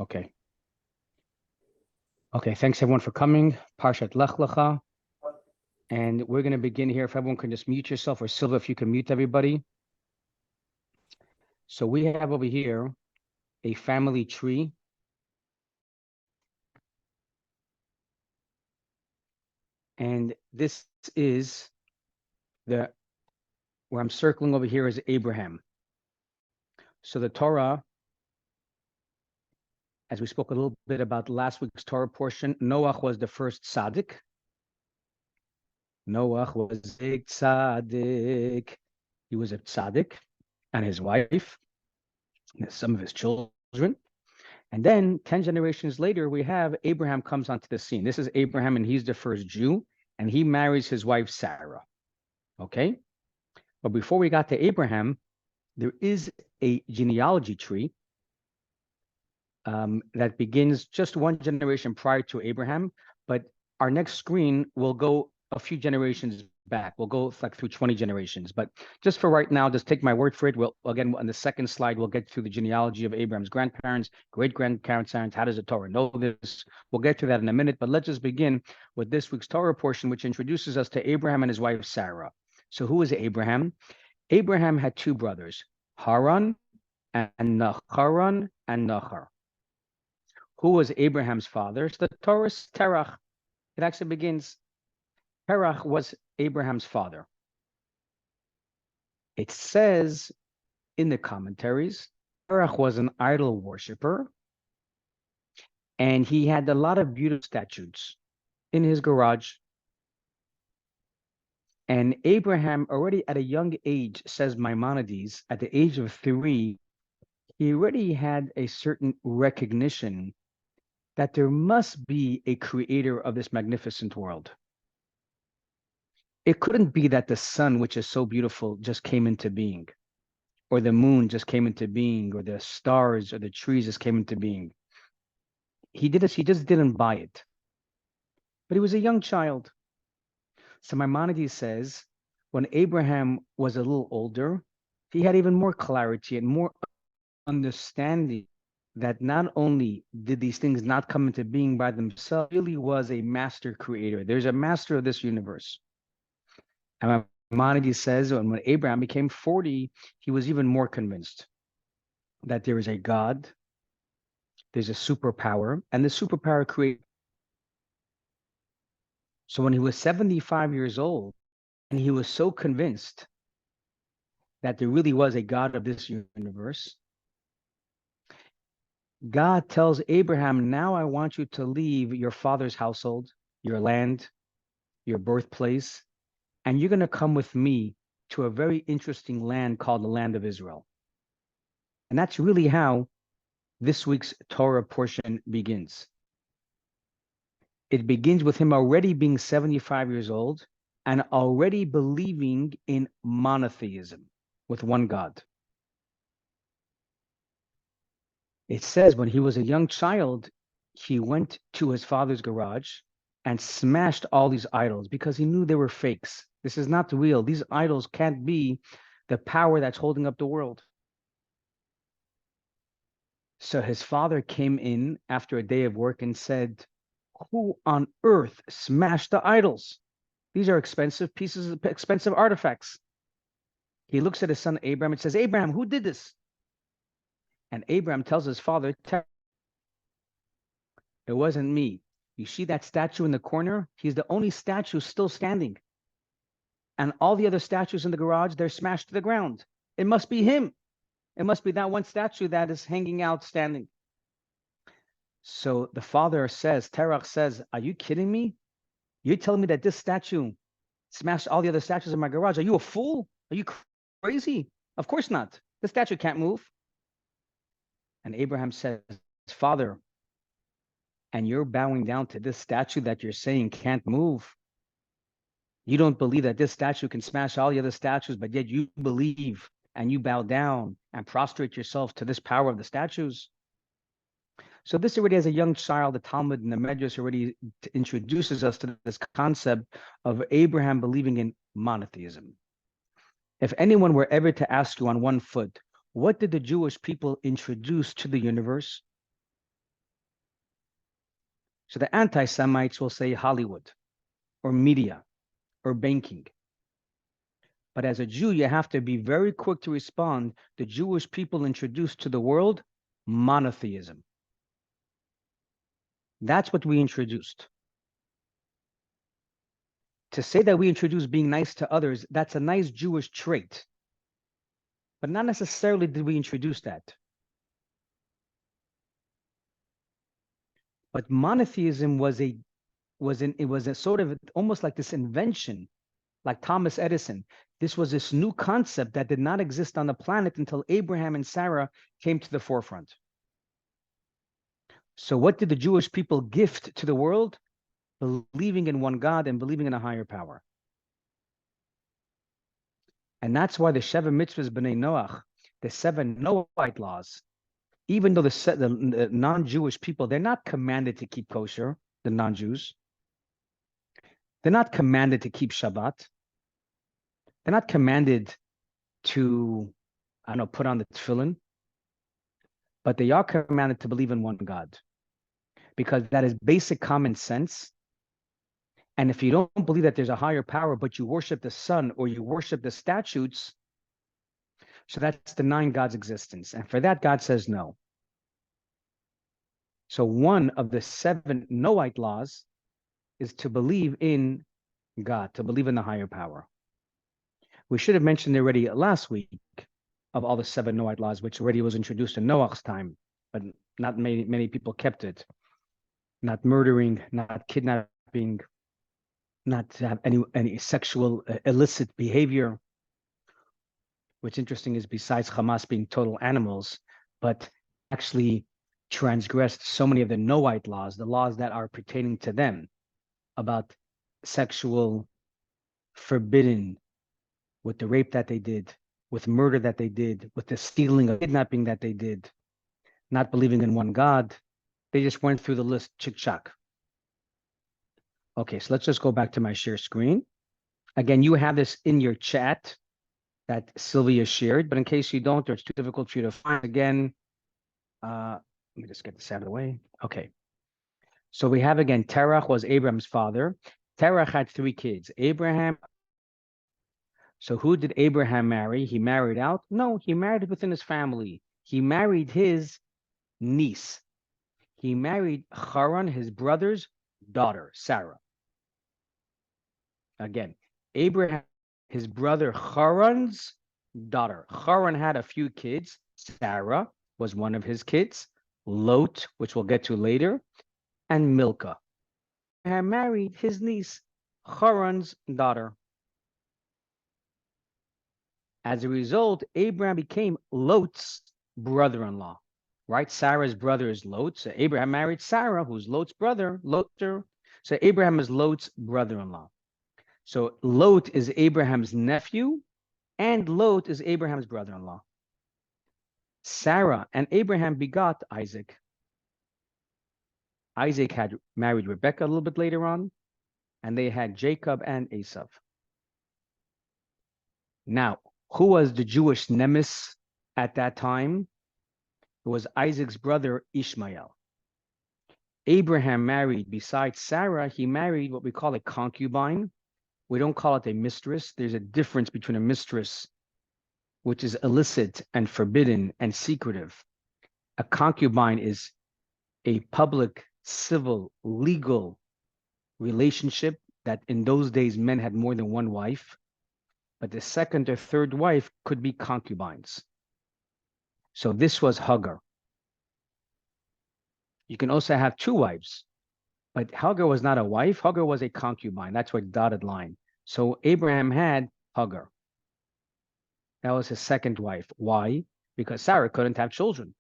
Okay. Okay, thanks everyone for coming. Parsha Lecha. And we're going to begin here. If everyone can just mute yourself, or Silva, if you can mute everybody. So we have over here a family tree. And this is where I'm circling over here is Abraham. So the Torah, as we spoke a little bit about last week's Torah portion, Noah was the first tzaddik. Noah was a tzaddik. He was a tzaddik, and his wife, and some of his children. And then 10 generations later, we have Abraham comes onto the scene. This is Abraham, and he's the first Jew, and he marries his wife, Sarah. Okay? But before we got to Abraham, there is a genealogy tree that begins just one generation prior to Abraham, but our next screen will go a few generations back. We'll go like through 20 generations, but just for right now, just take my word for it. We'll again, on the second slide, we'll get through the genealogy of Abraham's grandparents, great-grandparents. How does the Torah know this? We'll get to that in a minute, but let's just begin with this week's Torah portion, which introduces us to Abraham and his wife, Sarah. So who is Abraham? Abraham had two brothers, Haran and Nachar. Who was Abraham's father? So the Torah is Terach. It actually begins, Terach was Abraham's father. It says in the commentaries, Terach was an idol worshiper, and he had a lot of beautiful statues in his garage. And Abraham, already at a young age, says Maimonides, at the age of 3, he already had a certain recognition that there must be a creator of this magnificent world. It couldn't be that the sun, which is so beautiful, just came into being, or the moon just came into being, or the stars or the trees just came into being. He just didn't buy it. But he was a young child. So Maimonides says, when Abraham was a little older, he had even more clarity and more understanding that not only did these things not come into being by themselves, really was a master creator. There's a master of this universe. And Maimonides says when Abraham became 40, he was even more convinced that there is a God, there's a superpower, and the superpower created. So when he was 75 years old, and he was so convinced that there really was a God of this universe, God tells Abraham, now I want you to leave your father's household, your land, your birthplace, and you're going to come with me to a very interesting land called the land of Israel. And that's really how this week's Torah portion begins. It begins with him already being 75 years old and already believing in monotheism with one God. It says when he was a young child, he went to his father's garage and smashed all these idols because he knew they were fakes. This is not real. These idols can't be the power that's holding up the world. So his father came in after a day of work and said, who on earth smashed the idols? These are expensive pieces of expensive artifacts. He looks at his son Abraham and says, Abraham, who did this? And Abraham tells his father, it wasn't me. You see that statue in the corner? He's the only statue still standing. And all the other statues in the garage, they're smashed to the ground. It must be him. It must be that one statue that is hanging out standing. So the father says, Terach says, are you kidding me? You're telling me that this statue smashed all the other statues in my garage. Are you a fool? Are you crazy? Of course not. The statue can't move. And Abraham says, Father, and you're bowing down to this statue that you're saying can't move. You don't believe that this statue can smash all the other statues, but yet you believe and you bow down and prostrate yourself to this power of the statues. So this already, as a young child, the Talmud and the Medrash already introduces us to this concept of Abraham believing in monotheism. If anyone were ever to ask you on one foot, what did the Jewish people introduce to the universe? So the anti-Semites will say Hollywood or media or banking. But as a Jew, you have to be very quick to respond. The Jewish people introduced to the world monotheism. That's what we introduced. To say that we introduced being nice to others, that's a nice Jewish trait. But not necessarily did we introduce that. But monotheism was a sort of almost like this invention, like Thomas Edison. This was this new concept that did not exist on the planet until Abraham and Sarah came to the forefront. So what did the Jewish people gift to the world? Believing in one God and believing in a higher power. And that's why the Sheva Mitzvahs B'nai Noach, the 7 Noahide laws, even though the non-Jewish people, they're not commanded to keep kosher, the non-Jews. They're not commanded to keep Shabbat. They're not commanded to, I don't know, put on the tefillin. But they are commanded to believe in one God. Because that is basic common sense. And if you don't believe that there's a higher power, but you worship the sun or you worship the statutes, so that's denying God's existence. And for that, God says no. So one of the 7 Noahide laws is to believe in God, to believe in the higher power. We should have mentioned already last week of all the 7 Noahide laws, which already was introduced in Noah's time, but not many people kept it. Not murdering, not kidnapping, not to have any sexual illicit behavior. What's interesting is besides Hamas being total animals, but actually transgressed so many of the Noahide laws, the laws that are pertaining to them about sexual forbidden, with the rape that they did, with murder that they did, with the stealing of kidnapping that they did, not believing in one God. They just went through the list, chick-chack. Okay, so let's just go back to my share screen. Again, you have this in your chat that Sylvia shared, but in case you don't, or it's too difficult for you to find, again, let me just get this out of the way. Okay. So we have again, Terach was Abraham's father. Terach had 3 kids, Abraham. So who did Abraham marry? He married out? No, he married within his family. He married his niece. He married Haran, his brother's daughter, Sarah. Again, Abraham, his brother Haran's daughter. Haran had a few kids. Sarah was one of his kids. Lot, which we'll get to later, and Milcah. Abraham married his niece, Haran's daughter. As a result, Abraham became Lot's brother-in-law, right? Sarah's brother is Lot. So Abraham married Sarah, who's Lot's brother, Loter. So Abraham is Lot's brother-in-law. So Lot is Abraham's nephew, and Lot is Abraham's brother-in-law. Sarah and Abraham begot Isaac. Isaac had married Rebekah a little bit later on, and they had Jacob and Esau. Now, who was the Jewish nemesis at that time? It was Isaac's brother Ishmael. Abraham married, besides Sarah, he married what we call a concubine. We don't call it a mistress. There's a difference between a mistress, which is illicit and forbidden and secretive. A concubine is a public, civil, legal relationship that in those days men had more than one wife, but the second or third wife could be concubines. So this was Hagar. You can also have 2 wives, but Hagar was not a wife. Hagar was a concubine. That's why dotted line. So Abraham had Hagar. That was his second wife. Why? Because Sarah couldn't have children.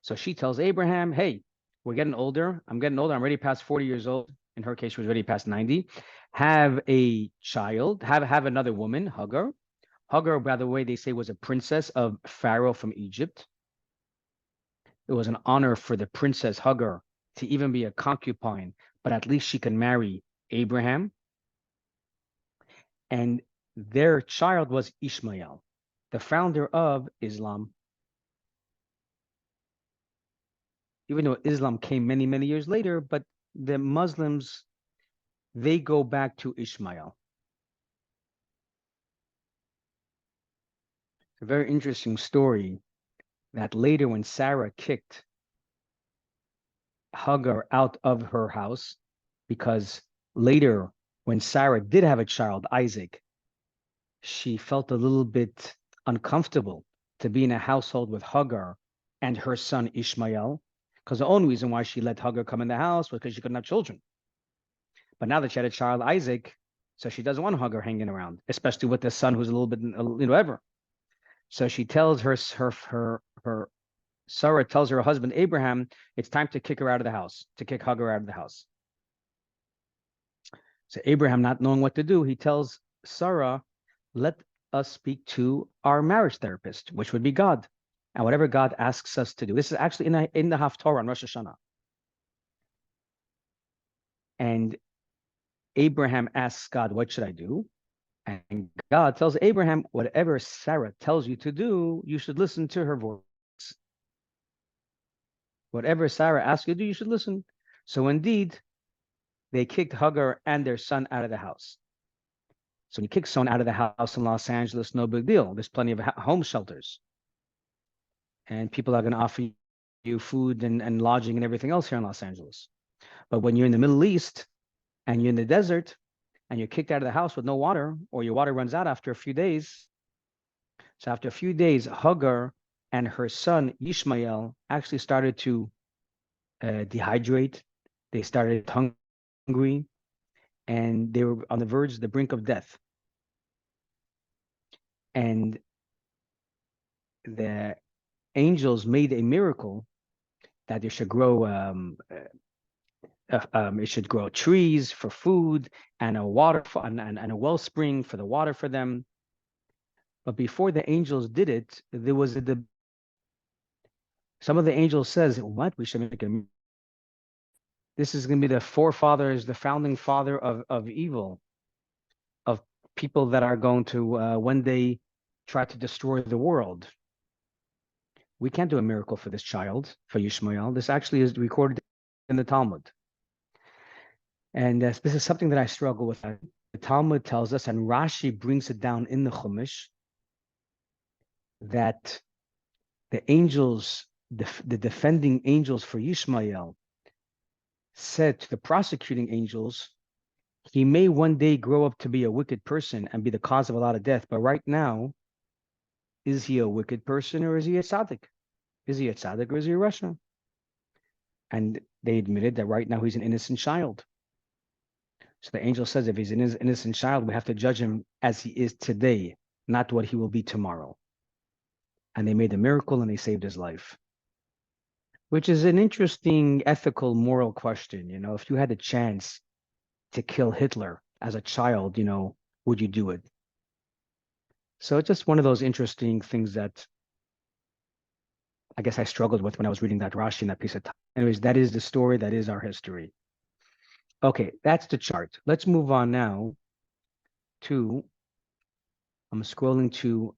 So she tells Abraham, hey, we're getting older. I'm getting older. I'm already past 40 years old. In her case, she was already past 90. Have a child. Have another woman, Hagar. Hagar, by the way, they say was a princess of Pharaoh from Egypt. It was an honor for the princess Hagar to even be a concubine, but at least she can marry Abraham. And their child was Ishmael, the founder of Islam. Even though Islam came many, many years later, but the Muslims, they go back to Ishmael. It's a very interesting story that later when Sarah kicked Hagar out of her house, because later when Sarah did have a child, Isaac, she felt a little bit uncomfortable to be in a household with Hagar and her son Ishmael, because the only reason why she let Hagar come in the house was because she couldn't have children. But now that she had a child, Isaac, so she doesn't want Hagar hanging around, especially with the son who's a little bit, ever. So she tells her Sarah tells her husband Abraham, it's time to kick her out of the house, to kick Hagar out of the house. So Abraham, not knowing what to do, he tells Sarah, let us speak to our marriage therapist, which would be God. And whatever God asks us to do. This is actually in the Haftarah on Rosh Hashanah. And Abraham asks God, what should I do? And God tells Abraham, whatever Sarah tells you to do, you should listen to her voice. Whatever Sarah asks you to do, you should listen. So indeed, they kicked Hagar and their son out of the house. So when you kick someone out of the house in Los Angeles, no big deal. There's plenty of home shelters. And people are going to offer you food and lodging and everything else here in Los Angeles. But when you're in the Middle East and you're in the desert and you're kicked out of the house with no water, or your water runs out after a few days. So after a few days, Hagar and her son Ishmael actually started to dehydrate. They started hungry, and they were on the verge, the brink of death. And the angels made a miracle that it should grow it should grow trees for food and a water and a wellspring for the water for them. But before the angels did it, there was some of the angels says, what? We should make a, this is going to be the forefathers, the founding father of evil, of people that are going to one day try to destroy the world. We can't do a miracle for this child, for Ishmael. This actually is recorded in the Talmud. And this is something that I struggle with. The Talmud tells us, and Rashi brings it down in the Chumash, that the angels, the defending angels for Ishmael, said to the prosecuting angels, he may one day grow up to be a wicked person and be the cause of a lot of death. But right now, is he a wicked person or is he a tzaddik? Is he a tzaddik or is he a rasha? And they admitted that right now he's an innocent child. So the angel says, if he's an innocent child, we have to judge him as he is today, not what he will be tomorrow. And they made a miracle and they saved his life, which is an interesting ethical, moral question. You know, if you had a chance to kill Hitler as a child, you know, would you do it? So it's just one of those interesting things that I guess I struggled with when I was reading that Rashi in that piece of time. Anyways, that is the story. That is our history. Okay, that's the chart. Let's move on now to, I'm scrolling to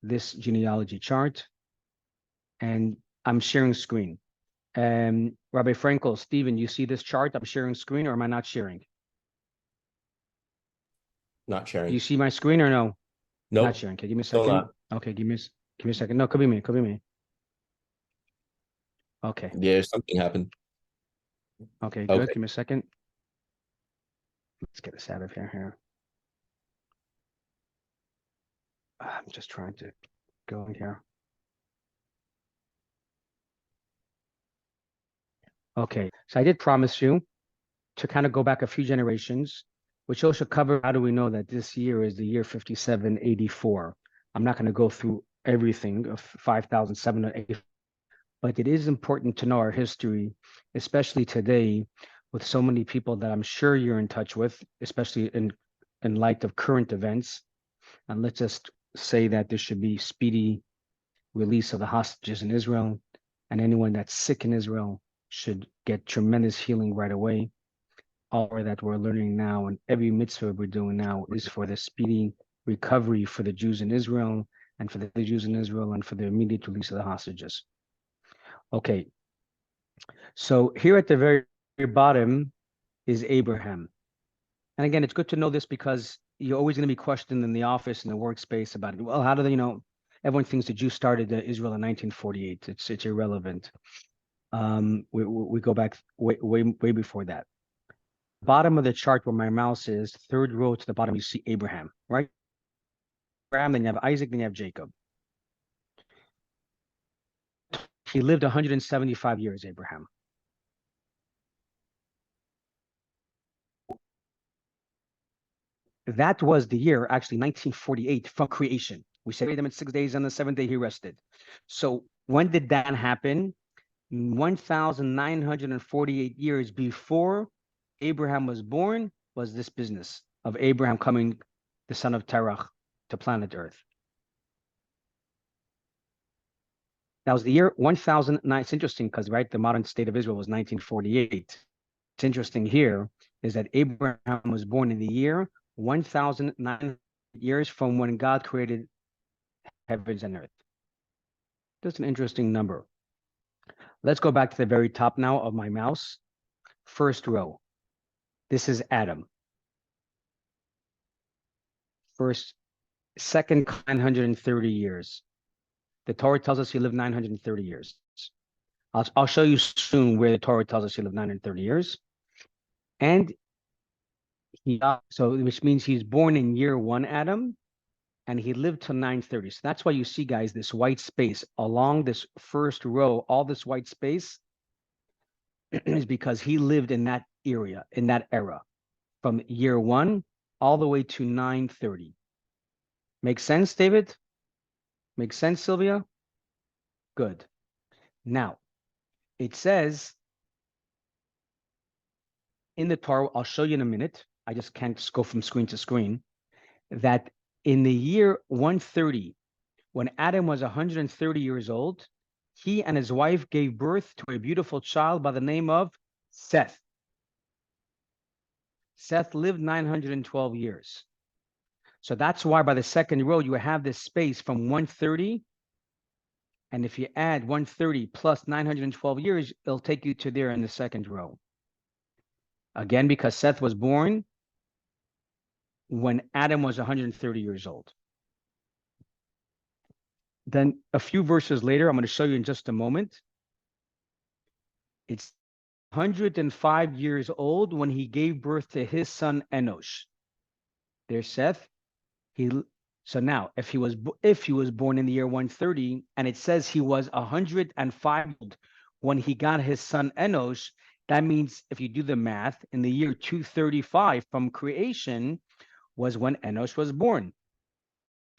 this genealogy chart, and I'm sharing screen. Rabbi Frankel, Stephen, you see this chart? I'm sharing screen, or am I not sharing? Not sharing. Do you see my screen or no? Nope. Not sharing. Okay, give me a second. Still not. Okay, give me a second. No, could be me. Could be me. Okay. Yeah, something happened. Okay, good. Okay. Give me a second. Let's get this out of here. I'm just trying to go in here. Okay, so I did promise you to kind of go back a few generations, which also cover how do we know that this year is the year 5784. I'm not going to go through everything of 5,780, but it is important to know our history, especially today with so many people that I'm sure you're in touch with, especially in light of current events. And let's just say that there should be speedy release of the hostages in Israel, and anyone that's sick in Israel should get tremendous healing right away. All that we're learning now and every mitzvah we're doing now is for the speedy recovery for the Jews in Israel and for the Jews in Israel and for the immediate release of the hostages. Okay, so here at the very very bottom is Abraham. And again, it's good to know this because you're always going to be questioned in the office and the workspace about it. Well, how do they, everyone thinks the Jews started Israel in 1948. It's irrelevant. We go back way before that. Bottom of the chart where my mouse is, third row to the bottom, you see Abraham, right? Abraham, then you have Isaac, then you have Jacob. He lived 175 years, Abraham. That was the year, actually, 1948 from creation. We separated them in 6 days, and the seventh day he rested. So when did that happen? 1,948 years before Abraham was born was this business of Abraham coming, the son of Terach, to planet Earth. That was the year 1009. It's interesting because, right, the modern state of Israel was 1948. It's interesting here is that Abraham was born in the year 1,900 years from when God created heavens and earth. That's an interesting number. Let's go back to the very top now of my mouse. First row. This is Adam. Second 930 years. The Torah tells us he lived 930 years. I'll show you soon where the Torah tells us he lived 930 years. And which means he's born in year 1, Adam, and he lived till 930. So that's why you see, guys, this white space along this first row, all this white space is because he lived in that area, in that era, from year 1 all the way to 930. Make sense, David? Make sense, Sylvia? Good. Now, it says in the Torah, I'll show you in a minute, I just can't just go from screen to screen, that in the year 130, when Adam was 130 years old, he and his wife gave birth to a beautiful child by the name of Seth. Seth lived 912 years. So that's why by the second row, you have this space from 130. And if you add 130 plus 912 years, it'll take you to there in the second row. Again, because Seth was born when Adam was 130 years old. Then a few verses later, I'm going to show you in just a moment. It's 105 years old when he gave birth to his son Enosh. There's Seth. So now, if he was born in the year 130, and it says he was 105 when he got his son Enosh, that means if you do the math, in the year 235 from creation was when Enosh was born.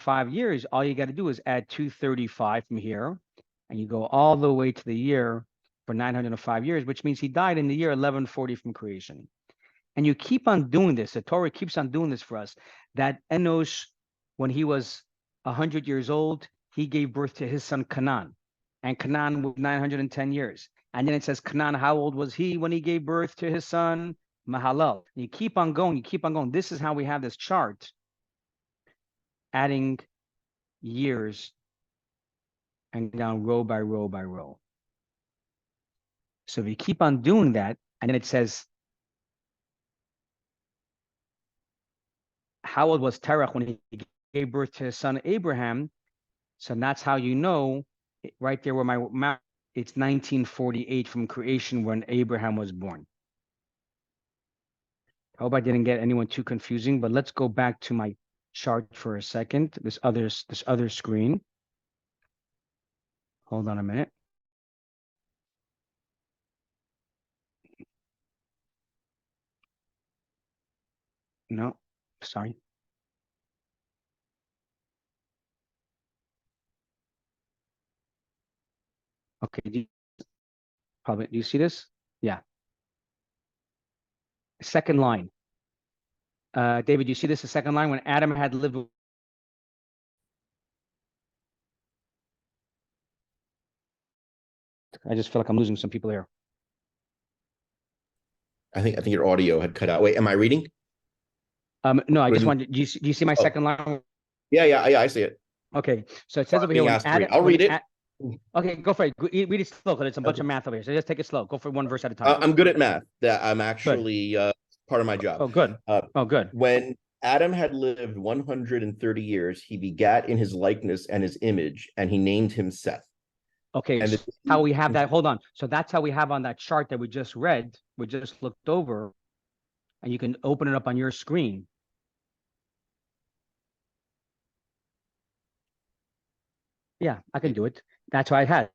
5 years, all you got to do is add 235 from here, and you go all the way to the year for 905 years, which means he died in the year 1140 from creation. And you keep on doing this. The Torah keeps on doing this for us, that Enosh, when he was 100 years old, he gave birth to his son Canaan. And Canaan was 910 years. And then it says, Canaan, how old was he when he gave birth to his son Mahalal? You keep on going, you keep on going. This is how we have this chart, adding years and down row by row by row. So if you keep on doing that, and then it says, how old was Terach when he gave birth to his son Abraham? So that's how you know, right there where my map, it's 1948 from creation when Abraham was born. I hope I didn't get anyone too confusing, but let's go back to my chart for a second. This other screen. Hold on a minute. No, sorry. Okay, do you see this? Yeah. Second line. David, you see this, the second line, when Adam had lived with... I just feel like I'm losing some people here. I think your audio had cut out. Wait, am I reading? No, I just wanted, do you see my second line? Yeah, I see it. Okay, so it says over here, I'll read it. Okay, go for it. Read it slow because it's a bunch of Okay. math over here. So just take it slow. Go for one verse at a time. I'm good at math. That I'm Good. actually part of my job. Oh, good. Uh, Oh, good. when Adam had lived 130 years, he begat in his likeness and his image, and he named him Seth. Okay, And so how we have that. Hold on. So that's how we have on that chart that we just read, we just looked over, and you can open it up on your screen. Yeah, I can do it. That's why it has.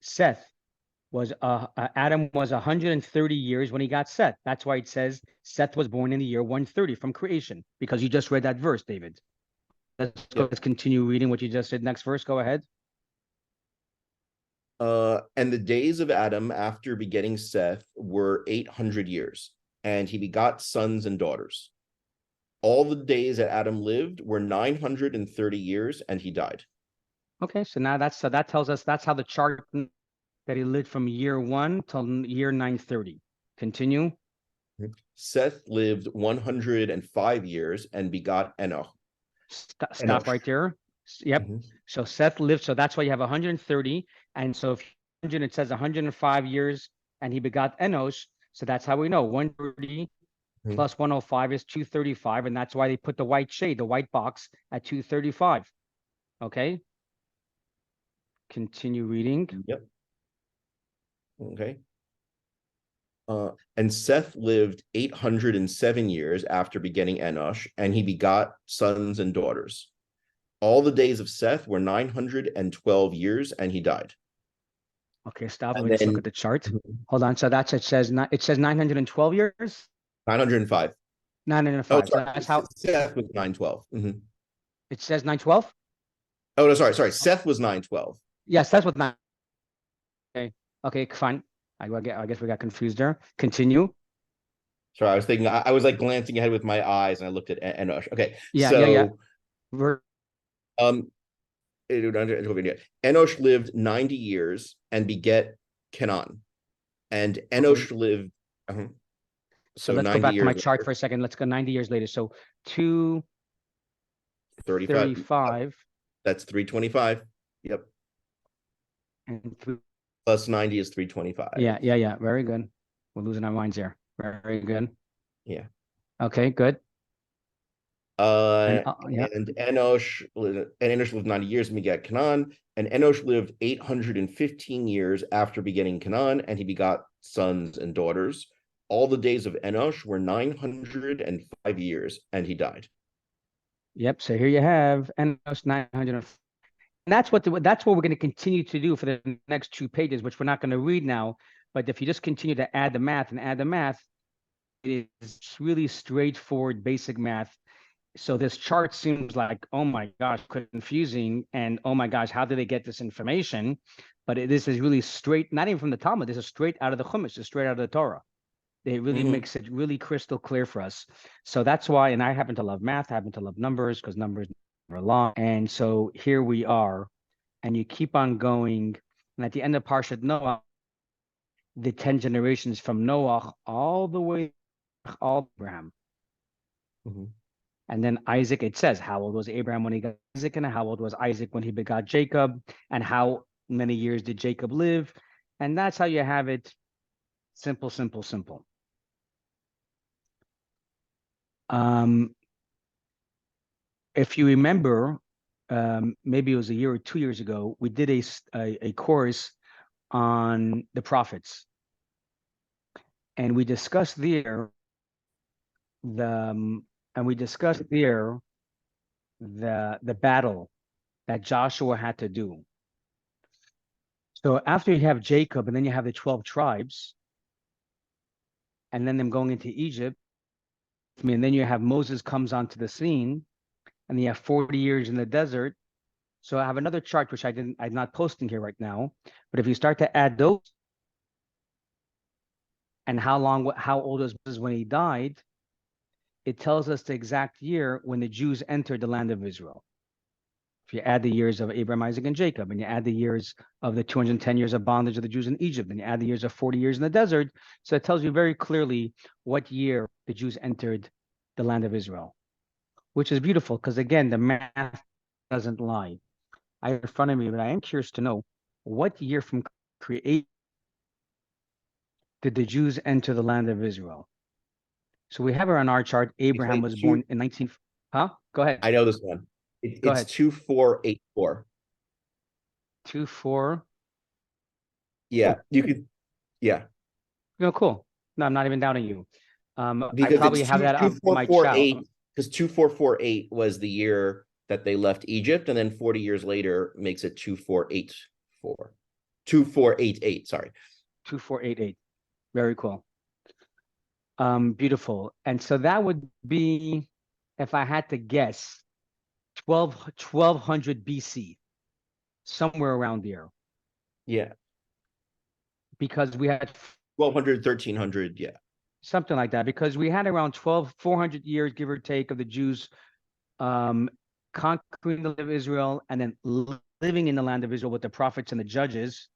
Seth was Adam was 130 years when he got Seth. That's why it says Seth was born in the year 130 from creation, because you just read that verse, David. Let's continue reading what you just said. Next verse, go ahead. And the days of Adam after begetting Seth were 800 years, and he begot sons and daughters. All the days that Adam lived were 930 years, and he died. Okay, so now that tells us that's how the chart that he lived from year 1 till year 930. Continue. Seth lived 105 years and begot Enoch. Stop right there. Yep. Mm-hmm. So Seth lived. So that's why you have 130. And so if it says 105 years and he begot Enosh. So that's how we know 130 plus 105 is 235. And that's why they put the white shade, the white box at 235. Okay. Continue reading. Yep. Okay. And Seth lived 807 years after begetting Enosh, and he begot sons and daughters. All the days of Seth were 912 years, and he died. Okay, stop. Let And me just look then at the chart. Hold on. So that's it says 912 years. 905. 905. Oh, So sorry. that's how Seth was 912. it says 912. Oh, no, sorry. Seth was 912. Yes, that's what 9. Okay. Okay, fine. I guess we got confused there. Continue. Sorry, I was thinking, I was like glancing ahead with my eyes, and I looked at Enosh. Okay, Yeah. so We're Enosh lived 90 years and beget Kenan. And Enosh lived, so so let's go 90 back to my years chart later, for a second. Let's go 90 years later. So 35. 235 That's 325. Yep. and Plus 90 is 325. Yeah. Very good. We're losing our minds here. Very good. Yeah. Okay, good. And Yeah. Enosh lived 90 years and begat Canaan. And Enosh lived 815 years after begetting Canaan, and he begot sons and daughters. All the days of Enosh were 905 years, and he died. Yep. So here you have Enosh 900. And that's what we're going to continue to do for the next 2 pages, which we're not going to read now. But if you just continue to add the math, it is really straightforward, basic math. So this chart seems like, oh my gosh, confusing. And oh my gosh, how did they get this information? But this is really straight, not even from the Talmud. This is straight out of the Chumash, it's straight out of the Torah. It really makes it really crystal clear for us. So that's why, and I happen to love math, I happen to love numbers because numbers are long. And so here we are, and you keep on going. And at the end of Parsha Noah, the 10 generations from Noah all the way to Abraham. And then Isaac, it says, how old was Abraham when he got Isaac, and how old was Isaac when he begot Jacob, and how many years did Jacob live? And that's how you have it. Simple, simple, simple. If you remember, maybe it was a year or 2 years ago, we did a course on the prophets, and we discussed there the battle that Joshua had to do. So after you have Jacob, and then you have the 12 tribes, and then them going into Egypt, and then you have Moses comes onto the scene, and you have 40 years in the desert. So I have another chart, which I'm not posting here right now, but if you start to add those and how old was Moses when he died, it tells us the exact year when the Jews entered the land of Israel. If you add the years of Abraham, Isaac, and Jacob, and you add the years of the 210 years of bondage of the Jews in Egypt, and you add the years of 40 years in the desert, so it tells you very clearly what year the Jews entered the land of Israel, which is beautiful because, again, the math doesn't lie. I have in front of me, but I am curious to know What year from creation did the Jews enter the land of Israel? So we have her on our chart. It's Abraham like was born in 19. Huh? Go ahead. I know this one. Go It's ahead. 2484. 2-4. Yeah, Oh, you could. Yeah, no, cool. No, I'm not even doubting you. I because probably it's have that two on four my four child. eight. Because 2448 was the year that they left Egypt, and then 40 years later makes it 2484. 2488. Sorry. 2488. Very cool. Beautiful. And so that would be, if I had to guess, 1200 BC, somewhere around there, Yeah, because we had 1200, 1300. Yeah, something like that, because we had around 400 years, give or take, of the Jews um, conquering the land of Israel and then living in the land of Israel with the prophets and the judges.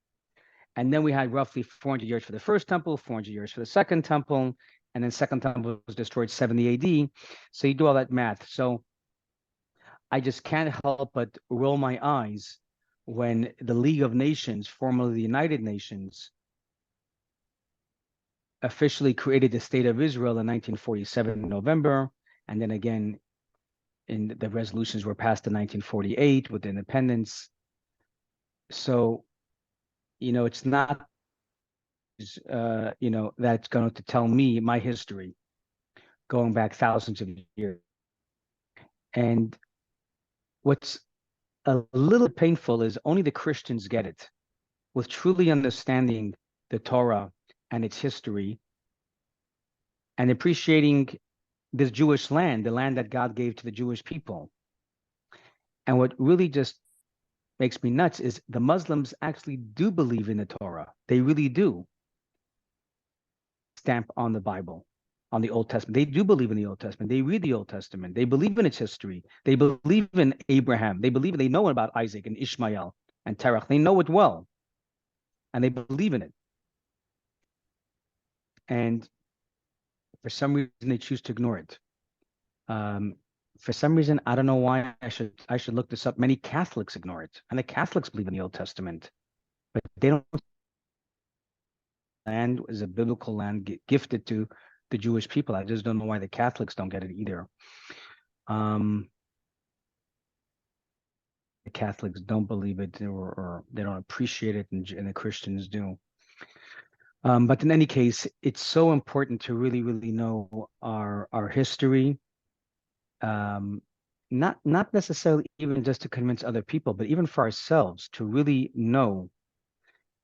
And then we had roughly 400 years for the first temple, 400 years for the second temple, and then second temple was destroyed 70 AD. So you do all that math. So I just can't help but roll my eyes when the League of Nations, formerly the United Nations, officially created the State of Israel in 1947 in November, and then again in the resolutions were passed in 1948 with independence. So, it's not, that's going to tell me my history going back thousands of years. And what's a little painful is only the Christians get it. With truly understanding the Torah and its history and appreciating this Jewish land, the land that God gave to the Jewish people. And what really just makes me nuts is the Muslims actually do believe in the Torah. They really do stamp on the Bible, on the Old Testament. They do believe in the Old Testament. They read the Old Testament. They believe in its history. They believe in Abraham. They know about Isaac and Ishmael and Terach. They know it well, and they believe in it. And for some reason, they choose to ignore it. For some reason, I don't know why. I should look this up. Many Catholics ignore it, and the Catholics believe in the Old Testament, but they don't. Land is a biblical land gifted to the Jewish people. I just don't know why the Catholics don't get it either. The Catholics don't believe it, or they don't appreciate it, and the Christians do. But in any case, it's so important to really, really know our history. Not necessarily even just to convince other people, but even for ourselves to really know.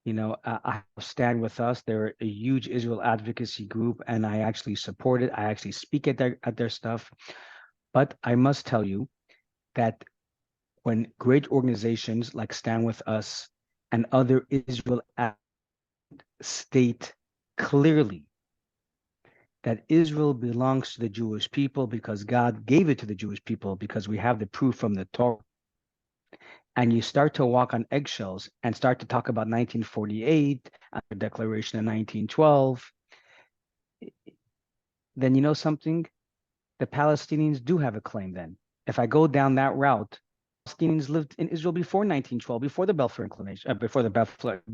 I Stand With Us. They're a huge Israel advocacy group, and I actually support it. I actually speak at their stuff. But I must tell you that when great organizations like Stand With Us and other Israel state clearly that Israel belongs to the Jewish people because God gave it to the Jewish people because we have the proof from the Torah, and you start to walk on eggshells and start to talk about 1948 and the declaration in 1912, then you know something? The Palestinians do have a claim then. If I go down that route, Palestinians lived in Israel before 1912, before the Balfour Inclination, before the Balfour.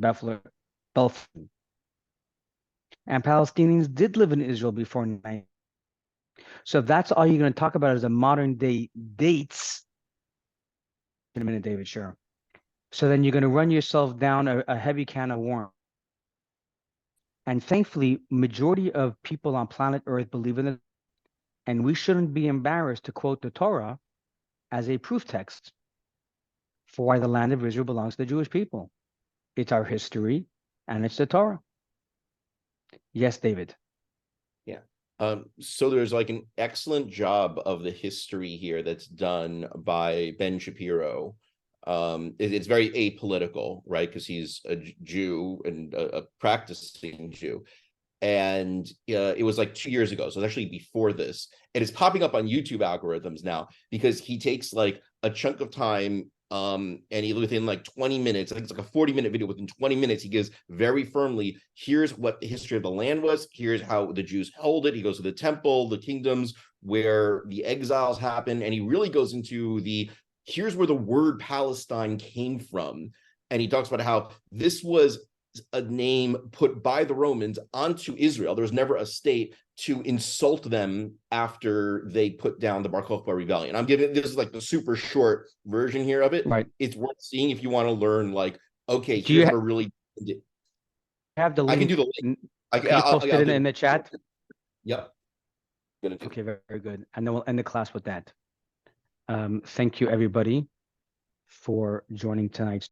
And Palestinians did live in Israel before 19. So if that's all you're going to talk about is the modern day dates, in a minute, David, sure. So then you're going to run yourself down a heavy can of worms. And thankfully, majority of people on planet Earth believe in it, and we shouldn't be embarrassed to quote the Torah as a proof text for why the land of Israel belongs to the Jewish people. It's our history, and it's the Torah. Yes, David. yeah. So there's like an excellent job of the history here that's done by Ben Shapiro. It's very apolitical, right? Because he's a Jew and a practicing Jew. And it was like 2 years ago, so it's actually before this, and it's popping up on YouTube algorithms now because he takes like a chunk of time, and he within like 20 minutes, I think it's like a 40-minute video. Within 20 minutes, he gives very firmly, here's what the history of the land was, here's how the Jews held it. He goes to the temple, the kingdoms where the exiles happened, and he really goes into here's where the word Palestine came from. and he talks about how this was a name put by the Romans onto Israel. There was never a state to insult them after they put down the Bar Kokhba rebellion. I'm giving this is like the super short version here of it. Right. It's worth seeing if you want to learn, like, okay, Do here's you what a really have the I can link? do the link. Can you post it in the chat? Yep. Gonna do. Okay, very, very good. And then we'll end the class with that. Thank you, everybody, for joining tonight's